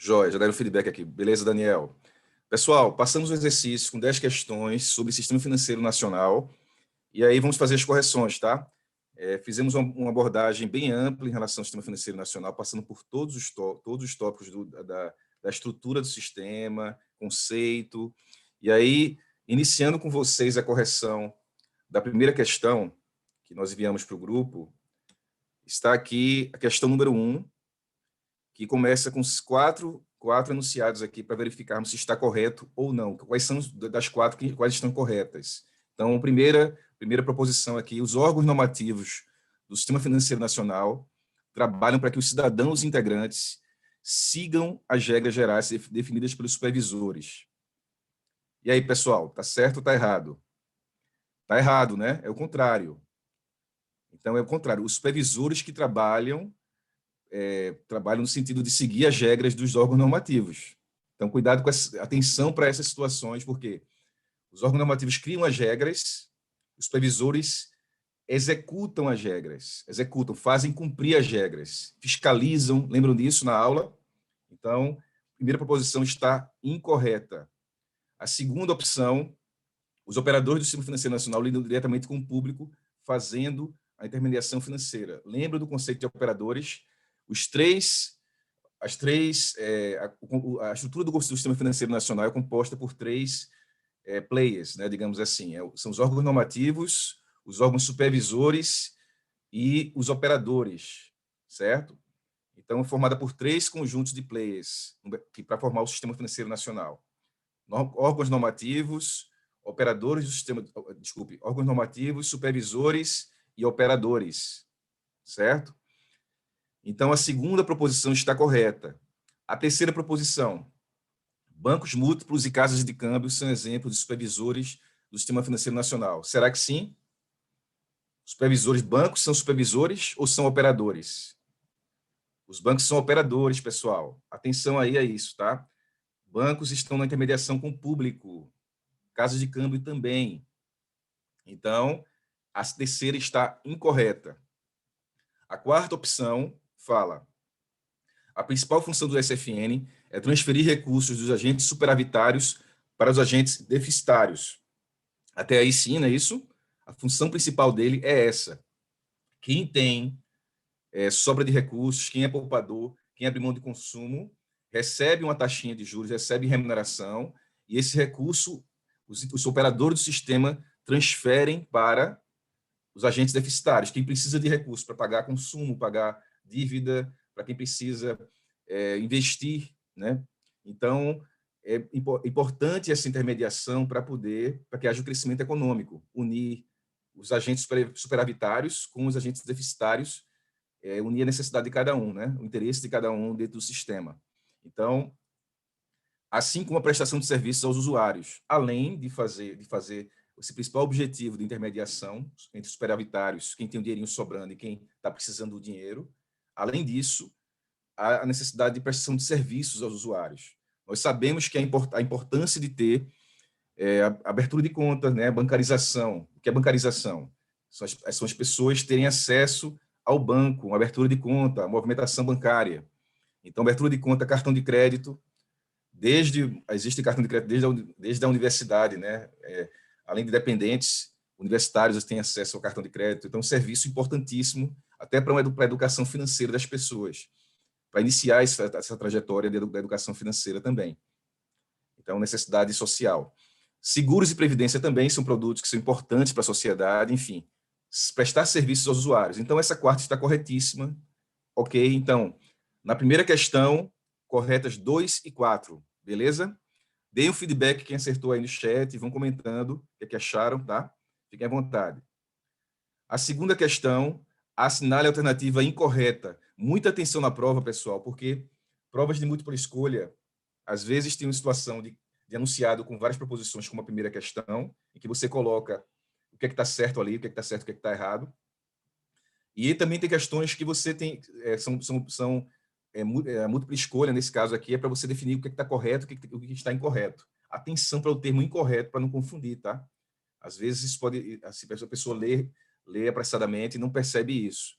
Joia, já deram feedback aqui. Beleza, Daniel? Pessoal, passamos o exercício com 10 questões sobre o Sistema Financeiro Nacional, e aí vamos fazer as correções, tá? Fizemos uma abordagem bem ampla em relação ao Sistema Financeiro Nacional, passando por todos os tópicos da estrutura do sistema, conceito, e aí, iniciando com vocês a correção da primeira questão, que nós enviamos para o grupo, está aqui a questão número 1, que começa com os quatro enunciados aqui para verificarmos se está correto ou não. Quais são das quatro, quais estão corretas. Então, primeira proposição aqui, os órgãos normativos do Sistema Financeiro Nacional trabalham para que os cidadãos integrantes sigam as regras gerais definidas pelos supervisores. E aí, pessoal, está certo ou está errado? Está errado, né? É o contrário. Então, é o contrário. Os supervisores que trabalham no sentido de seguir as regras dos órgãos normativos. Então, cuidado com atenção para essas situações, porque os órgãos normativos criam as regras, os supervisores executam as regras, fazem cumprir as regras, fiscalizam, lembram disso na aula? Então, a primeira proposição está incorreta. A segunda opção, os operadores do Sistema Financeiro Nacional lidam diretamente com o público, fazendo a intermediação financeira. Lembra do conceito de operadores? A estrutura do Sistema Financeiro Nacional é composta por três players, né, digamos assim. São os órgãos normativos, os órgãos supervisores e os operadores, certo? Então, é formada por três conjuntos de players para formar o Sistema Financeiro Nacional. Órgãos normativos, órgãos normativos, supervisores e operadores, certo? Então, a segunda proposição está correta. A terceira proposição, bancos múltiplos e casas de câmbio são exemplos de supervisores do Sistema Financeiro Nacional. Será que sim? Bancos são supervisores ou são operadores? Os bancos são operadores, pessoal. Atenção aí a isso, tá? Bancos estão na intermediação com o público. Casas de câmbio também. Então, a terceira está incorreta. A quarta opção fala: a principal função do SFN é transferir recursos dos agentes superavitários para os agentes deficitários. Até aí sim, não é isso? A função principal dele é essa. Quem tem sobra de recursos, quem é poupador, quem abre mão de consumo, recebe uma taxinha de juros, recebe remuneração, e esse recurso, os operadores do sistema transferem para os agentes deficitários, quem precisa de recursos para pagar consumo, pagar dívida, para quem precisa investir, né? Então, é importante essa intermediação para que haja um crescimento econômico, unir os agentes superavitários com os agentes deficitários, unir a necessidade de cada um, né? O interesse de cada um dentro do sistema. Então, assim como a prestação de serviços aos usuários, além de fazer esse principal objetivo de intermediação entre os superavitários, quem tem o dinheirinho sobrando e quem está precisando do dinheiro, além disso, há a necessidade de prestação de serviços aos usuários. Nós sabemos que a importância de ter a abertura de contas, né, a bancarização. O que é bancarização? São as pessoas terem acesso ao banco, uma abertura de conta, a movimentação bancária. Então, abertura de conta, cartão de crédito, existe cartão de crédito desde a universidade, né? Além de dependentes, universitários têm acesso ao cartão de crédito. Então, um serviço importantíssimo, até para a educação financeira das pessoas, para iniciar essa trajetória da educação financeira também. Então, necessidade social. Seguros e previdência também são produtos que são importantes para a sociedade, enfim, prestar serviços aos usuários. Então, essa quarta está corretíssima. Ok? Então, na primeira questão, corretas 2 e 4, beleza? Deem um feedback quem acertou aí no chat, vão comentando o que acharam, tá? Fiquem à vontade. A segunda questão, assinale a alternativa incorreta. Muita atenção na prova, pessoal, porque provas de múltipla escolha, às vezes tem uma situação de enunciado com várias proposições, como a primeira questão, em que você coloca o que é que está certo ali, o que é que está certo, o que é que está errado. E também tem questões que você tem, são múltipla escolha, nesse caso aqui, é para você definir o que está correto e o que está incorreto. Atenção para o termo incorreto, para não confundir, tá? Às vezes, isso pode, assim, a pessoa lê apressadamente e não percebe isso.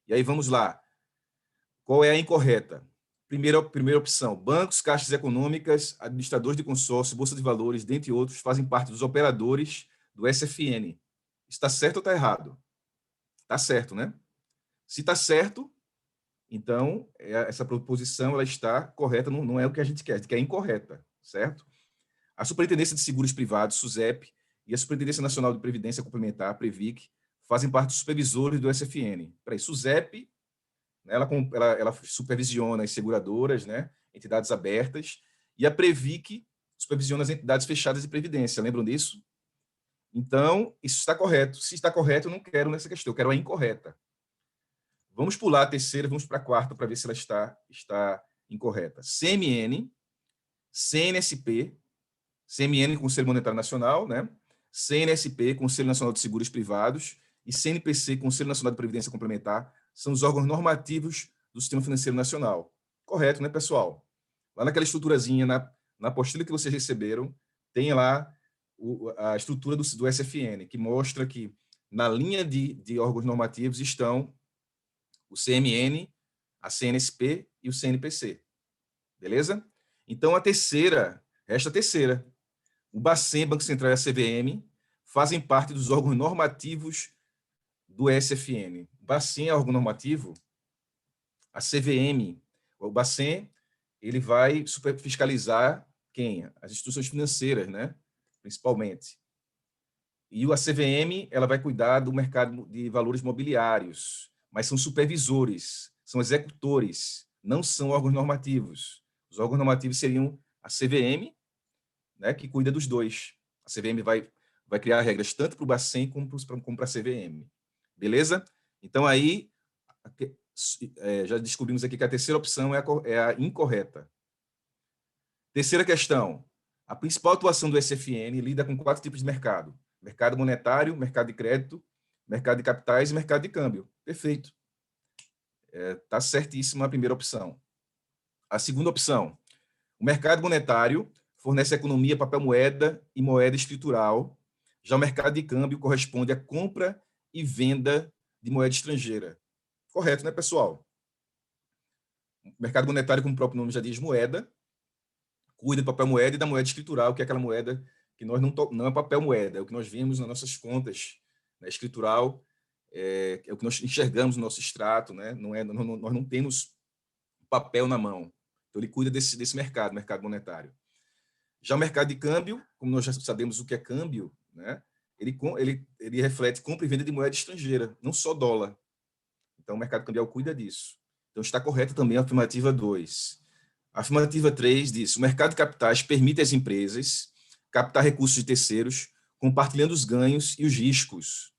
E aí, vamos lá. Qual é a incorreta? Primeira opção, bancos, caixas econômicas, administradores de consórcio, bolsa de valores, dentre outros, fazem parte dos operadores do SFN. Está certo ou está errado? Está certo, né? Se está certo, então essa proposição ela está correta, não é o que a gente quer incorreta, certo? A Superintendência de Seguros Privados, SUSEP, e a Superintendência Nacional de Previdência Complementar, PREVIC, fazem parte dos supervisores do SFN. Peraí, SUSEP, né, ela supervisiona as seguradoras, né, entidades abertas, e a PREVIC supervisiona as entidades fechadas de previdência. Lembram disso? Então, isso está correto. Se está correto, eu não quero nessa questão, eu quero a incorreta. Vamos pular a terceira, vamos para a quarta para ver se ela está incorreta. CMN, CNSP, CMN, Conselho Monetário Nacional, né? CNSP, Conselho Nacional de Seguros Privados, e CNPC, Conselho Nacional de Previdência Complementar, são os órgãos normativos do Sistema Financeiro Nacional. Correto, né, pessoal? Lá naquela estruturazinha, na apostila que vocês receberam, tem lá a estrutura do SFN, que mostra que na linha de órgãos normativos estão o CMN, a CNSP e o CNPC. Beleza? Então, resta a terceira. O Bacen, Banco Central e a CVM fazem parte dos órgãos normativos do SFN. O Bacen é órgão normativo, a CVM, o Bacen, ele vai fiscalizar quem? As instituições financeiras, né? Principalmente. E a CVM, ela vai cuidar do mercado de valores mobiliários, mas são supervisores, são executores, não são órgãos normativos. Os órgãos normativos seriam a CVM, né, que cuida dos dois. A CVM vai criar regras tanto para o Bacen como para a CVM. Beleza? Então, aí, já descobrimos aqui que a terceira opção é a incorreta. Terceira questão. A principal atuação do SFN lida com 4 tipos de mercado: mercado monetário, mercado de crédito, mercado de capitais e mercado de câmbio. Perfeito. Está certíssima a primeira opção. A segunda opção. O mercado monetário fornece economia, papel moeda e moeda escritural. Já o mercado de câmbio corresponde à compra e venda de moeda estrangeira. Correto, né, pessoal? O mercado monetário, como o próprio nome já diz, moeda, cuida do papel moeda e da moeda escritural, que é aquela moeda que nós não é papel moeda, é o que nós vemos nas nossas contas, né? Escritural é o que nós enxergamos no nosso extrato, né? Nós não temos papel na mão. Então, ele cuida desse mercado monetário. Já o mercado de câmbio, como nós já sabemos o que é câmbio, né? Ele reflete compra e venda de moeda estrangeira, não só dólar. Então, o mercado cambial cuida disso. Então, está correta também a afirmativa 2. A afirmativa 3 diz: o mercado de capitais permite às empresas captar recursos de terceiros, compartilhando os ganhos e os riscos.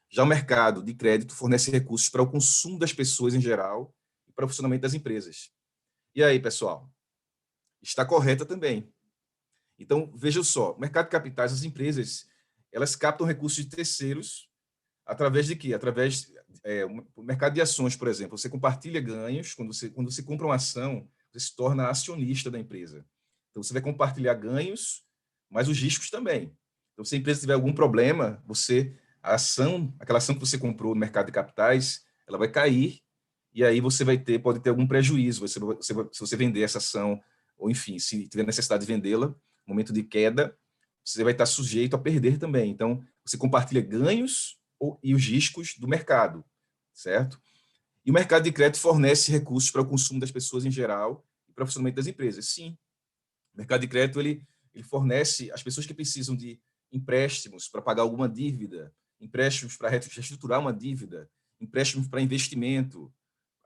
Já o mercado de crédito fornece recursos para o consumo das pessoas em geral e para o funcionamento das empresas. E aí, pessoal? Está correta também. Então, veja só, o mercado de capitais, as empresas, elas captam recursos de terceiros através de quê? Através do mercado de ações, por exemplo. Você compartilha ganhos, quando você compra uma ação, você se torna acionista da empresa. Então, você vai compartilhar ganhos, mas os riscos também. Então, se a empresa tiver algum problema, aquela ação que você comprou no mercado de capitais, ela vai cair, e aí você pode ter algum prejuízo, se você vender essa ação, ou enfim, se tiver necessidade de vendê-la, momento de queda, você vai estar sujeito a perder também. Então, você compartilha ganhos e os riscos do mercado, certo? E o mercado de crédito fornece recursos para o consumo das pessoas em geral e para o funcionamento das empresas. Sim, o mercado de crédito ele fornece as pessoas que precisam de empréstimos para pagar alguma dívida, empréstimos para reestruturar uma dívida, empréstimos para investimento,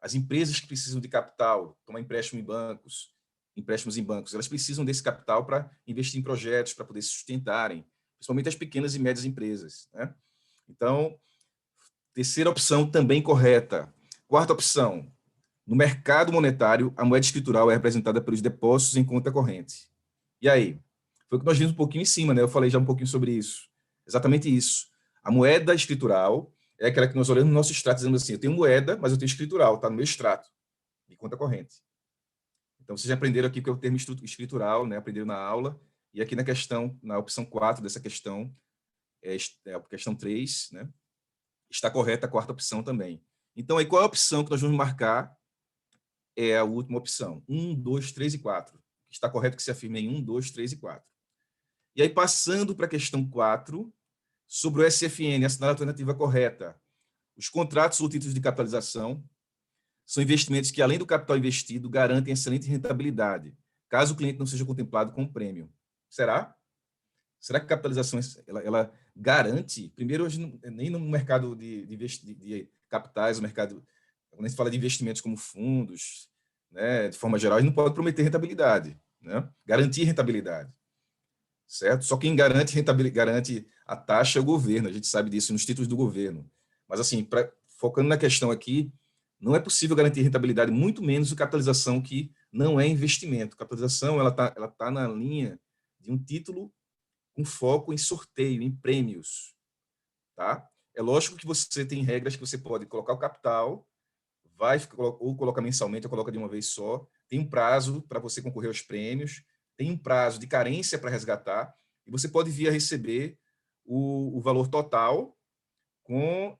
as empresas que precisam de capital, tomar empréstimos em bancos, elas precisam desse capital para investir em projetos, para poder se sustentarem, principalmente as pequenas e médias empresas, né? Então, terceira opção também correta. Quarta opção, no mercado monetário, a moeda escritural é representada pelos depósitos em conta corrente. E aí? Foi o que nós vimos um pouquinho em cima, né? Eu falei já um pouquinho sobre isso. Exatamente isso. A moeda escritural é aquela que nós olhamos no nosso extrato, dizendo assim, eu tenho moeda, mas eu tenho escritural, está no meu extrato de conta corrente. Então, vocês já aprenderam aqui o que é o termo escritural, né? Aprenderam na aula. E aqui na opção 4 dessa questão, a questão 3, né? Está correta a quarta opção também. Então, aí, qual é a opção que nós vamos marcar é a última opção. 1, 2, 3 e 4. Está correto que se afirme em 1, 2, 3 e 4. E aí, passando para a questão 4, sobre o SFN, assinale a alternativa correta. Os contratos ou títulos de capitalização são investimentos que, além do capital investido, garantem excelente rentabilidade, caso o cliente não seja contemplado com um prêmio. Será? Será que a capitalização ela garante? Primeiro, hoje, nem no mercado de capitais, no mercado, quando a gente fala de investimentos como fundos, né, de forma geral, a gente não pode prometer rentabilidade, né? Garantir rentabilidade, certo? Só quem garante a taxa é o governo, a gente sabe disso nos títulos do governo. Mas, assim, focando na questão aqui, não é possível garantir rentabilidade, muito menos a capitalização que não é investimento. A capitalização ela tá na linha de um título com foco em sorteio, em prêmios, tá? É lógico que você tem regras que você pode colocar o capital, ou coloca mensalmente ou coloca de uma vez só, tem um prazo para você concorrer aos prêmios, tem um prazo de carência para resgatar, e você pode vir a receber o valor total com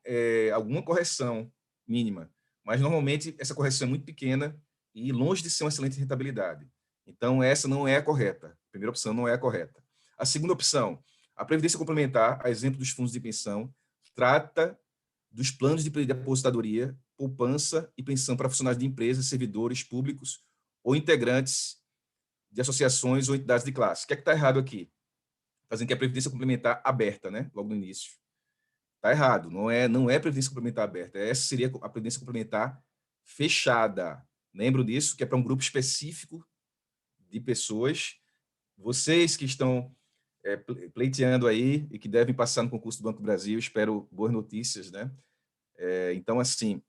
alguma correção mínima. Mas, normalmente, essa correção é muito pequena e longe de ser uma excelente rentabilidade. Então, essa não é a correta. A primeira opção não é a correta. A segunda opção, a Previdência Complementar, a exemplo dos fundos de pensão, trata dos planos de aposentadoria, poupança e pensão para funcionários de empresas, servidores públicos ou integrantes de associações ou entidades de classe. O que é que está errado aqui? Fazendo que a Previdência Complementar aberta, né? Logo no início. Está errado, não é previdência complementar aberta, essa seria a previdência complementar fechada. Lembro disso, que é para um grupo específico de pessoas. Vocês que estão pleiteando aí e que devem passar no concurso do Banco do Brasil, espero boas notícias, né? Então, assim,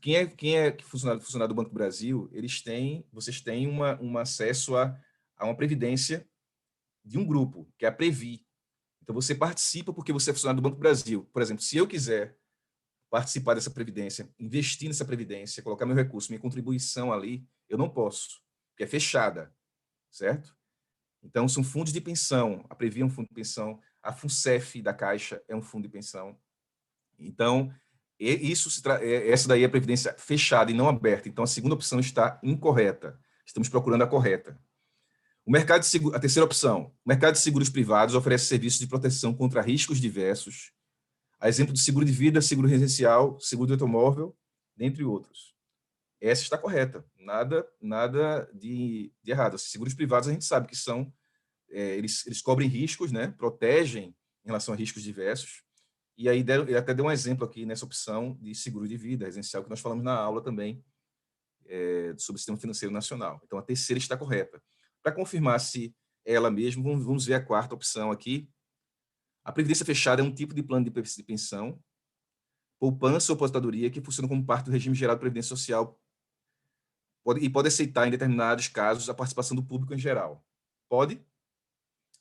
quem é funcionário do Banco do Brasil, vocês têm um acesso a uma previdência de um grupo, que é a Previ. Então, você participa porque você é funcionário do Banco do Brasil. Por exemplo, se eu quiser participar dessa previdência, investir nessa previdência, colocar meu recurso, minha contribuição ali, eu não posso, porque é fechada, certo? Então, são fundos de pensão. A Previ é um fundo de pensão, a FUNCEF da Caixa é um fundo de pensão. Então, essa daí é a previdência fechada e não aberta. Então, a segunda opção está incorreta. Estamos procurando a correta. A terceira opção, o mercado de seguros privados oferece serviços de proteção contra riscos diversos, a exemplo de seguro de vida, seguro residencial, seguro de automóvel, dentre outros. Essa está correta, nada de errado. Os seguros privados a gente sabe que são, eles cobrem riscos, né? Protegem em relação a riscos diversos. E aí ele até deu um exemplo aqui nessa opção de seguro de vida residencial que nós falamos na aula também sobre o sistema financeiro nacional. Então a terceira está correta. Para confirmar se ela mesmo, vamos ver a quarta opção aqui. A previdência fechada é um tipo de plano de pensão, poupança ou aposentadoria que funciona como parte do regime geral de previdência social e pode aceitar, em determinados casos, a participação do público em geral. Pode?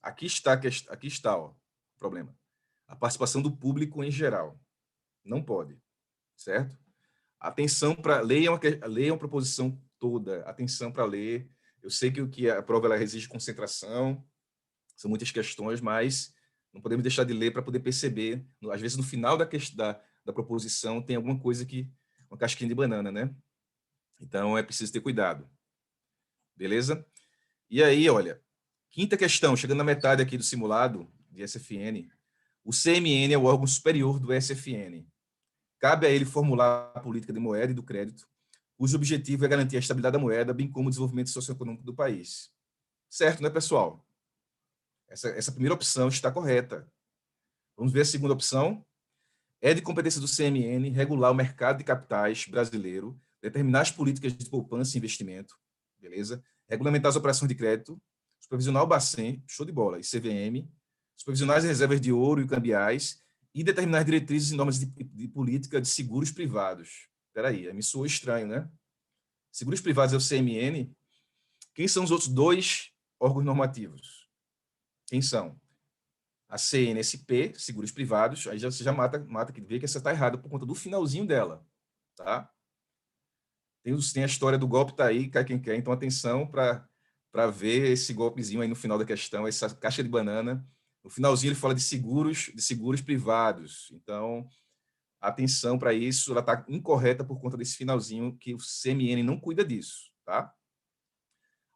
Aqui está o problema. A participação do público em geral. Não pode, certo? Atenção para... Leiam a proposição toda. Atenção para ler. Eu sei que a prova ela exige concentração, são muitas questões, mas não podemos deixar de ler para poder perceber. Às vezes, no final da proposição, tem alguma coisa uma casquinha de banana, né? Então, é preciso ter cuidado. Beleza? E aí, olha, quinta questão, chegando na metade aqui do simulado de SFN, o CMN é o órgão superior do SFN. Cabe a ele formular a política de moeda e do crédito, cujo objetivo é garantir a estabilidade da moeda, bem como o desenvolvimento socioeconômico do país. Certo, né, pessoal? Essa primeira opção está correta. Vamos ver a segunda opção. É de competência do CMN regular o mercado de capitais brasileiro, determinar as políticas de poupança e investimento, beleza? Regulamentar as operações de crédito, supervisionar o Bacen, show de bola, e CVM, supervisionar as reservas de ouro e cambiais e determinar as diretrizes e normas de política de seguros privados. Espera aí, me soou estranho, né? Seguros privados é o CMN. Quem são os outros dois órgãos normativos? Quem são? A CNSP, seguros privados, aí você já mata que vê que essa está errada por conta do finalzinho dela, tá? Tem a história do golpe tá aí, cai quem quer, então atenção para ver esse golpezinho aí no final da questão, essa caixa de banana. No finalzinho ele fala de seguros privados. Então, Atenção para isso, ela está incorreta por conta desse finalzinho, que o CMN não cuida disso, tá?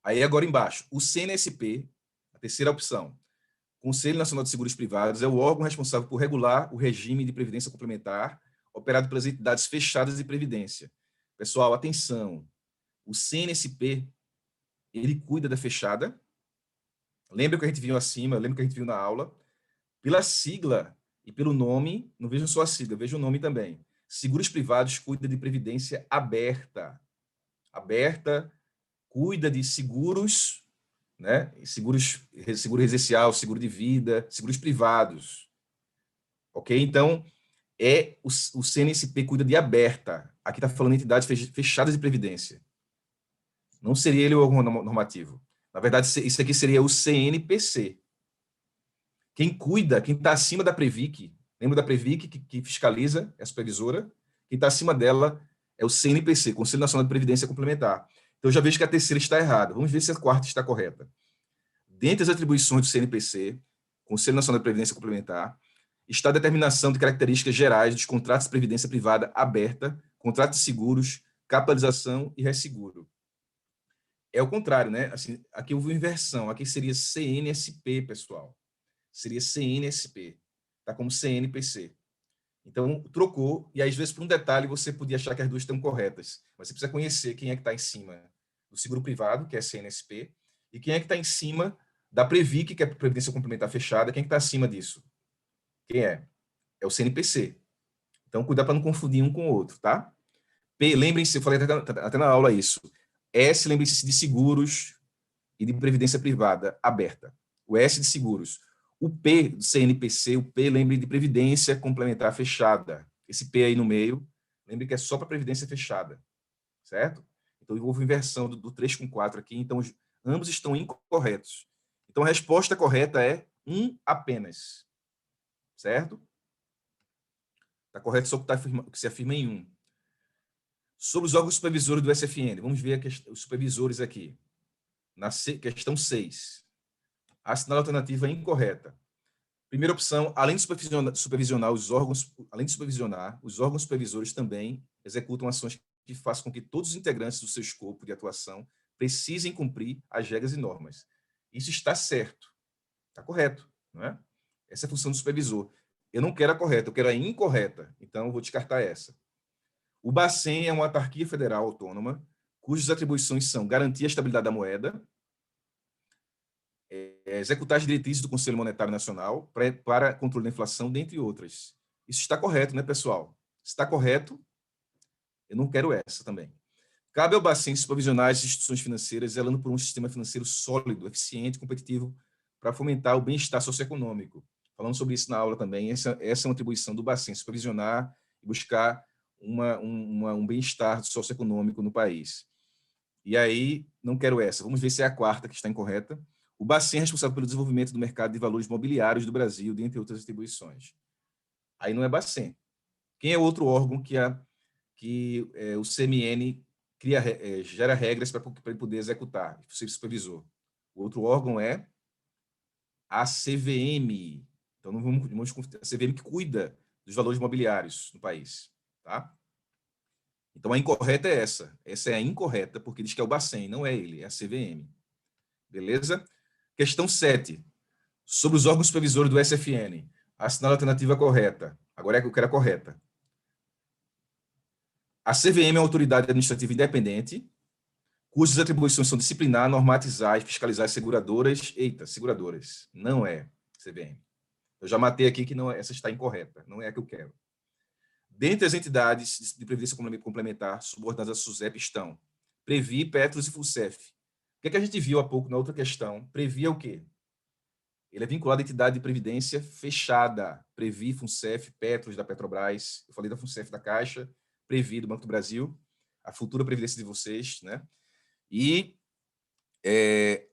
Aí agora embaixo, o CNSP, a terceira opção, Conselho Nacional de Seguros Privados, é o órgão responsável por regular o regime de previdência complementar operado pelas entidades fechadas de previdência. Pessoal, atenção, o CNSP, ele cuida da fechada. Lembra que a gente viu acima, lembra que a gente viu na aula? Pela sigla e pelo nome, não vejam só a sigla, vejam o nome também. Seguros Privados cuida de previdência aberta. Aberta, cuida de seguros, né? Seguro residencial, seguro de vida, seguros privados. Ok? Então, o CNSP cuida de aberta. Aqui está falando de entidades fechadas de previdência. Não seria ele o órgão normativo. Na verdade, isso aqui seria o CNPC. Quem cuida, quem está acima da Previc, lembra da Previc, que fiscaliza, é a supervisora? Quem está acima dela é o CNPC, Conselho Nacional de Previdência Complementar. Então, eu já vejo que a terceira está errada. Vamos ver se a quarta está correta. Dentre as atribuições do CNPC, Conselho Nacional de Previdência Complementar, está a determinação de características gerais dos contratos de previdência privada aberta, contratos de seguros, capitalização e resseguro. É o contrário, né? Assim, aqui houve inversão. Aqui seria CNSP, pessoal. Seria CNSP. Está como CNPC. Então, trocou, e às vezes, por um detalhe, você podia achar que as duas estão corretas. Mas você precisa conhecer quem é que está em cima do seguro privado, que é CNSP, e quem é que está em cima da Previc, que é a Previdência Complementar Fechada. Quem é que está acima disso? Quem é? É o CNPC. Então, cuidado para não confundir um com o outro, tá? P, lembrem-se, eu falei até na aula isso. S, lembrem-se de seguros e de previdência privada aberta. O S de seguros. O P do CNPC, o P, lembre de previdência complementar fechada. Esse P aí no meio, lembre que é só para previdência fechada, certo? Então, houve inversão do 3 com 4 aqui, então ambos estão incorretos. Então, a resposta correta é um apenas, certo? Está correto só que se afirma em um. Sobre os órgãos supervisores do SFN, vamos ver os supervisores aqui. Na questão 6. A assinala alternativa é incorreta. Primeira opção, além de supervisionar os órgãos, os órgãos supervisores também executam ações que façam com que todos os integrantes do seu escopo de atuação precisem cumprir as regras e normas. Isso está certo, está correto, não é? Essa é a função do supervisor. Eu não quero a correta, eu quero a incorreta, então eu vou descartar essa. O Bacen é uma autarquia federal autônoma, cujas atribuições são garantir a estabilidade da moeda, executar as diretrizes do Conselho Monetário Nacional para controle da inflação, dentre outras. Isso está correto, né, pessoal? Se está correto, eu não quero essa também. Cabe ao Bacen supervisionar as instituições financeiras, zelando por um sistema financeiro sólido, eficiente e competitivo para fomentar o bem-estar socioeconômico. Falando sobre isso na aula também, essa é uma atribuição do Bacen, supervisionar e buscar um bem-estar socioeconômico no país. E aí, não quero essa. Vamos ver se é a quarta que está incorreta. O Bacen é responsável pelo desenvolvimento do mercado de valores mobiliários do Brasil, dentre outras atribuições. Aí não é Bacen. Quem é outro órgão que o CMN gera regras para ele poder executar, ser supervisor? O outro órgão é a CVM. Então, não vamos a CVM que cuida dos valores mobiliários no país. Tá? Então, a incorreta é essa. Essa é a incorreta, porque diz que é o Bacen, não é ele, é a CVM. Beleza? Questão 7. Sobre os órgãos supervisores do SFN. Assinar a alternativa correta. Agora eu quero a correta. A CVM é uma autoridade administrativa independente, cujas atribuições são disciplinar, normatizar e fiscalizar as seguradoras. Eita, seguradoras. Não é CVM. Eu já matei aqui que não, essa está incorreta. Não é a que eu quero. Dentre as entidades de previdência complementar subordinadas à SUSEP estão Previ, Petros e FUNCEF. O que a gente viu há pouco na outra questão? Previ é o quê? Ele é vinculado à entidade de previdência fechada. Previ, FUNCEF, Petros da Petrobras. Eu falei da FUNCEF da Caixa, Previ do Banco do Brasil, a futura previdência de vocês, né? E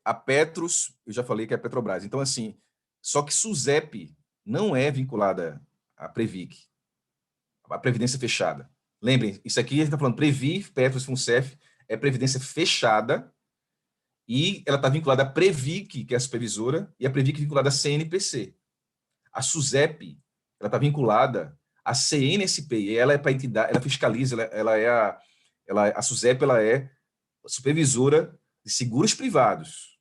a Petros, eu já falei que é a Petrobras. Então, assim, só que SUSEP não é vinculada à Previc, a previdência fechada. Lembrem, isso aqui a gente está falando Previ, Petros, FUNCEF, é previdência fechada, e ela está vinculada à Previc, que é a supervisora, e a Previc vinculada à CNPC. A SUSEP, ela está vinculada A CNSP, ela é para entidade, ela fiscaliza, a SUSEP, ela é supervisora de seguros privados,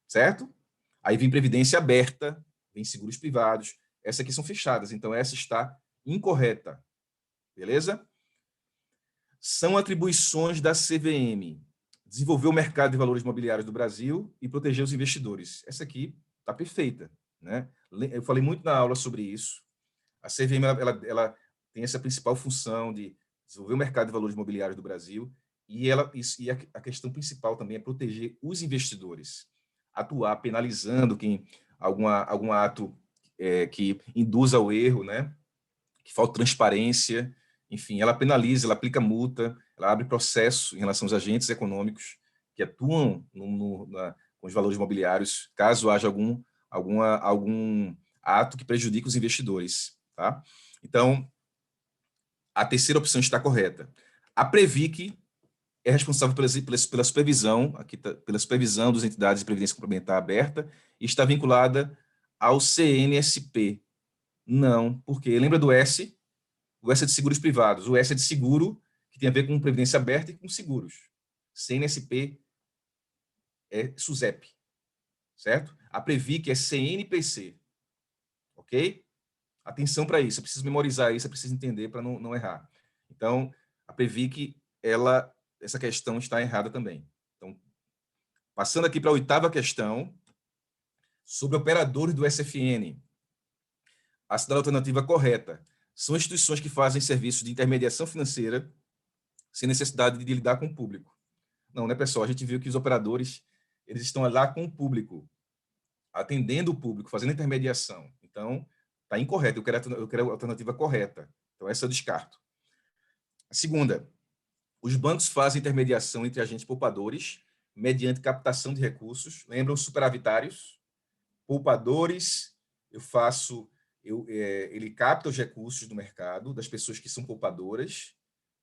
certo? Aí vem previdência aberta, vem seguros privados. Essas aqui são fechadas, então essa está incorreta, beleza? São atribuições da CVM: desenvolver o mercado de valores imobiliários do Brasil e proteger os investidores. Essa aqui está perfeita, né? Eu falei muito na aula sobre isso. A CVM ela tem essa principal função de desenvolver o mercado de valores imobiliários do Brasil e a questão principal também é proteger os investidores, atuar penalizando algum ato que induza ao erro, né? Que falta transparência, enfim, ela penaliza, ela aplica multa, ela abre processo em relação aos agentes econômicos que atuam com os valores imobiliários, caso haja algum ato que prejudique os investidores. Tá? Então, a terceira opção está correta. A Previc é responsável pela supervisão, pela supervisão das entidades de previdência complementar aberta e está vinculada ao CNSP. Não, porque lembra do S? O S é de seguros privados. O S é de seguro, que tem a ver com previdência aberta e com seguros. CNSP é SUSEP, certo? A Previc é CNPC, ok? Atenção para isso, eu preciso memorizar isso, eu preciso entender para não errar. Então, a Previc, essa questão está errada também. Então, passando aqui para a 8ª questão, sobre operadores do SFN. A cidade alternativa correta são instituições que fazem serviços de intermediação financeira sem necessidade de lidar com o público. Não, né, pessoal? A gente viu que os operadores, eles estão lá com o público, atendendo o público, fazendo intermediação. Então, está incorreto, eu quero a alternativa correta. Então, essa eu descarto. A segunda, os bancos fazem intermediação entre agentes poupadores mediante captação de recursos. Lembram os superavitários? Poupadores, ele capta os recursos do mercado, das pessoas que são poupadoras,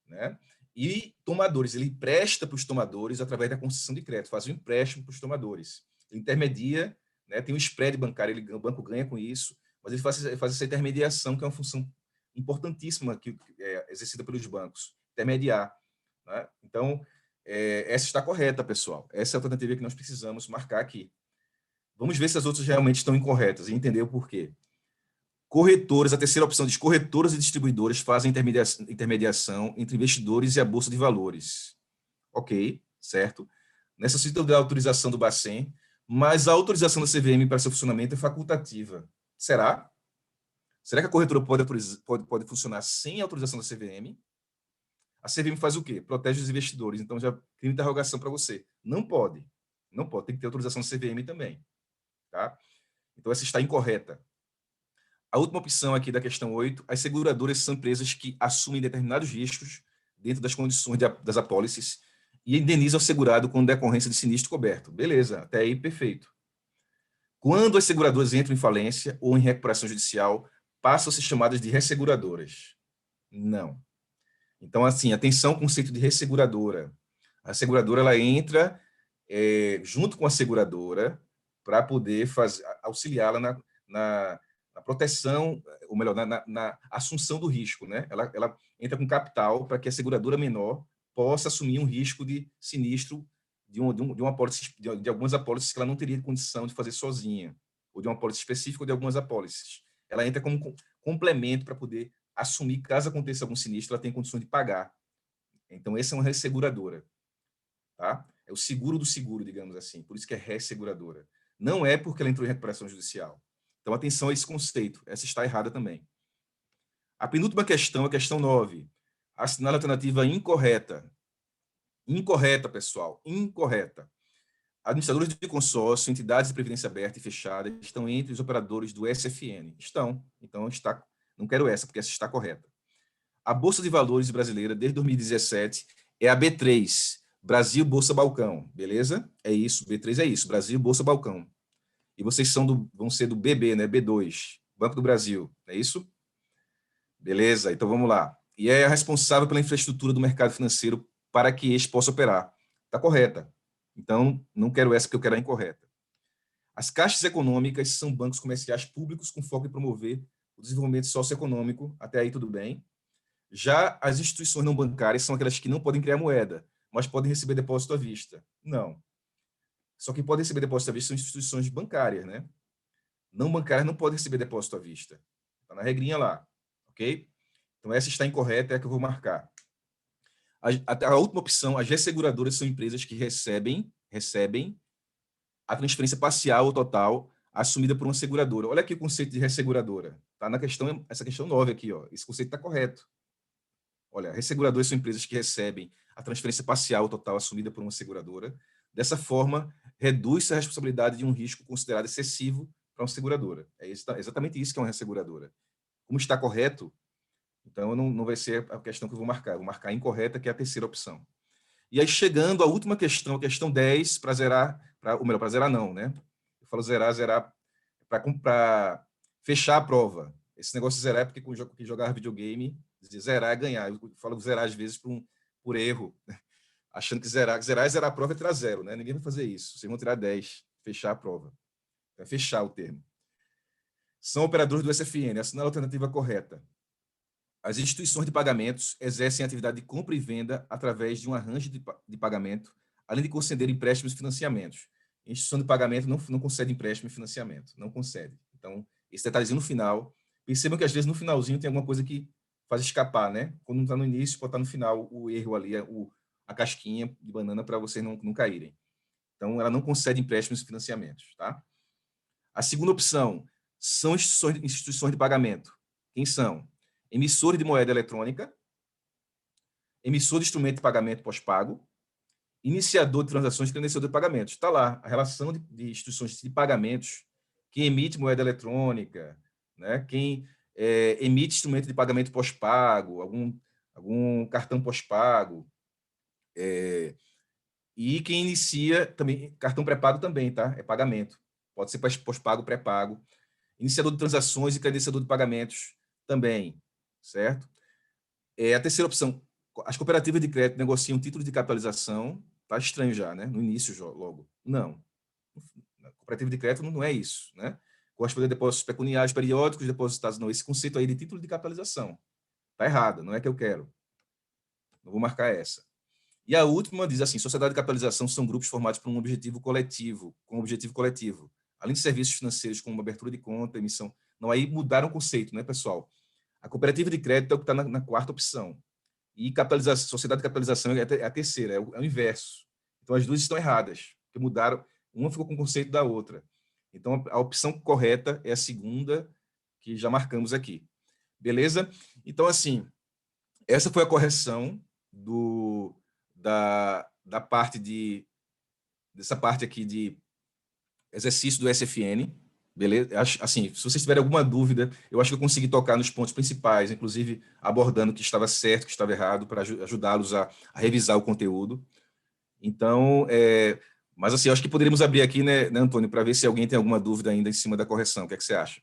né? E tomadores, ele presta para os tomadores através da concessão de crédito, faz um empréstimo para os tomadores. Ele intermedia, né? Tem um spread bancário, o banco ganha com isso, mas ele faz essa intermediação, que é uma função importantíssima que é exercida pelos bancos, intermediar. Né? Então, essa está correta, pessoal. Essa é a alternativa que nós precisamos marcar aqui. Vamos ver se as outras realmente estão incorretas e entender o porquê. Corretoras, a terceira opção diz: corretoras e distribuidoras fazem intermediação entre investidores e a Bolsa de Valores. Ok, certo. Necessita da autorização do Bacen, mas a autorização da CVM para seu funcionamento é facultativa. Será? Será que a corretora pode funcionar sem autorização da CVM? A CVM faz o quê? Protege os investidores. Então, já tem uma interrogação para você. Não pode. Não pode. Tem que ter autorização da CVM também. Tá? Então, essa está incorreta. A última opção aqui da questão 8, as seguradoras são empresas que assumem determinados riscos dentro das condições das apólices e indenizam o segurado com decorrência de sinistro coberto. Beleza, até aí perfeito. Quando as seguradoras entram em falência ou em recuperação judicial, passam a ser chamadas de resseguradoras. Não. Então, assim, atenção ao conceito de resseguradora. A seguradora, ela entra junto com a seguradora para poder auxiliá-la na proteção, ou melhor, na assunção do risco. Né? Ela entra com capital para que a seguradora menor possa assumir um risco de sinistro de uma apólice, de algumas apólices que ela não teria condição de fazer sozinha, ou de uma apólice específica ou de algumas apólices. Ela entra como complemento para poder assumir, caso aconteça algum sinistro, ela tem condições de pagar. Então, essa é uma resseguradora. Tá? É o seguro do seguro, digamos assim. Por isso que é resseguradora. Não é porque ela entrou em recuperação judicial. Então, atenção a esse conceito. Essa está errada também. A penúltima questão, a questão 9. Assinale a alternativa incorreta. Incorreta, pessoal. Incorreta. Administradores de consórcio, entidades de previdência aberta e fechada estão entre os operadores do SFN. Estão. Então, não quero essa, porque essa está correta. A Bolsa de Valores brasileira, desde 2017, é a B3, Brasil Bolsa Balcão. Beleza? É isso. B3 é isso. Brasil Bolsa Balcão. E vocês vão ser do BB, né? B2, Banco do Brasil. É isso? Beleza, então vamos lá. E é a responsável pela infraestrutura do mercado financeiro para que este possa operar. Está correta. Então, não quero essa, porque eu quero a incorreta. As caixas econômicas são bancos comerciais públicos com foco em promover o desenvolvimento socioeconômico, até aí tudo bem. Já as instituições não bancárias são aquelas que não podem criar moeda, mas podem receber depósito à vista. Não. Só que podem receber depósito à vista são instituições bancárias, né? Não bancárias não podem receber depósito à vista. Está na regrinha lá, ok? Então, essa está incorreta, é a que eu vou marcar. A última opção, as resseguradoras são empresas que recebem a transferência parcial ou total assumida por uma seguradora. Olha aqui o conceito de resseguradora. Está na questão, essa questão 9 aqui, ó. Esse conceito está correto. Olha, resseguradoras são empresas que recebem a transferência parcial ou total assumida por uma seguradora. Dessa forma, reduz-se a responsabilidade de um risco considerado excessivo para uma seguradora. É exatamente isso que é uma resseguradora. Como está correto, então não vai ser a questão que eu vou marcar. Eu vou marcar a incorreta, que é a terceira opção. E aí, chegando à última questão, a questão 10, para zerar, ou melhor, para zerar não, né? Eu falo zerar para fechar a prova. Esse negócio de zerar é porque quem jogava videogame, zerar é ganhar. Eu falo zerar às vezes por erro, achando que zerar é zerar a prova e tirar 0, né? Ninguém vai fazer isso. Vocês vão tirar 10, fechar a prova. É fechar o termo. São operadores do SFN, assinala a alternativa correta. As instituições de pagamentos exercem a atividade de compra e venda através de um arranjo de pagamento, além de conceder empréstimos e financiamentos. A instituição de pagamento não concede empréstimo e financiamento, não concede. Então, esse detalhezinho no final, percebam que às vezes no finalzinho tem alguma coisa que faz escapar, né? Quando não está no início, pode estar no final o erro ali, a casquinha de banana para vocês não caírem. Então, ela não concede empréstimos e financiamentos, tá? A segunda opção são instituições de pagamento. Quem são? Emissores de moeda eletrônica, emissor de instrumento de pagamento pós-pago, iniciador de transações e credenciador de pagamentos. Está lá a relação de instituições de pagamentos, quem emite moeda eletrônica, né? Quem emite instrumento de pagamento pós-pago, algum cartão pós-pago, e quem inicia também, cartão pré-pago também, tá? É pagamento. Pode ser pós-pago, pré-pago. Iniciador de transações e credenciador de pagamentos também, certo? A terceira opção, as cooperativas de crédito negociam título de capitalização. Tá estranho já, né? No início, logo. Não. A cooperativa de crédito não é isso, né? Corresponde a depósitos pecuniários periódicos depositados. Não, esse conceito aí de título de capitalização. Tá errado, não é que eu quero. Não vou marcar essa. E a última diz assim: sociedade de capitalização são grupos formados por um objetivo coletivo, com um objetivo coletivo. Além de serviços financeiros como abertura de conta, emissão. Não, aí mudaram o conceito, né, pessoal? A cooperativa de crédito é o que está na quarta opção. E sociedade de capitalização é a terceira, é o inverso. Então, as duas estão erradas, porque mudaram, uma ficou com o conceito da outra. Então, a opção correta é a segunda, que já marcamos aqui. Beleza? Então, assim, essa foi a correção da parte dessa parte aqui de exercício do SFN. Beleza? Assim, se vocês tiverem alguma dúvida, eu acho que eu consegui tocar nos pontos principais, inclusive abordando o que estava certo, o que estava errado, para ajudá-los a revisar o conteúdo. Então, mas assim, eu acho que poderíamos abrir aqui, né, Antônio, para ver se alguém tem alguma dúvida ainda em cima da correção. O que é que você acha?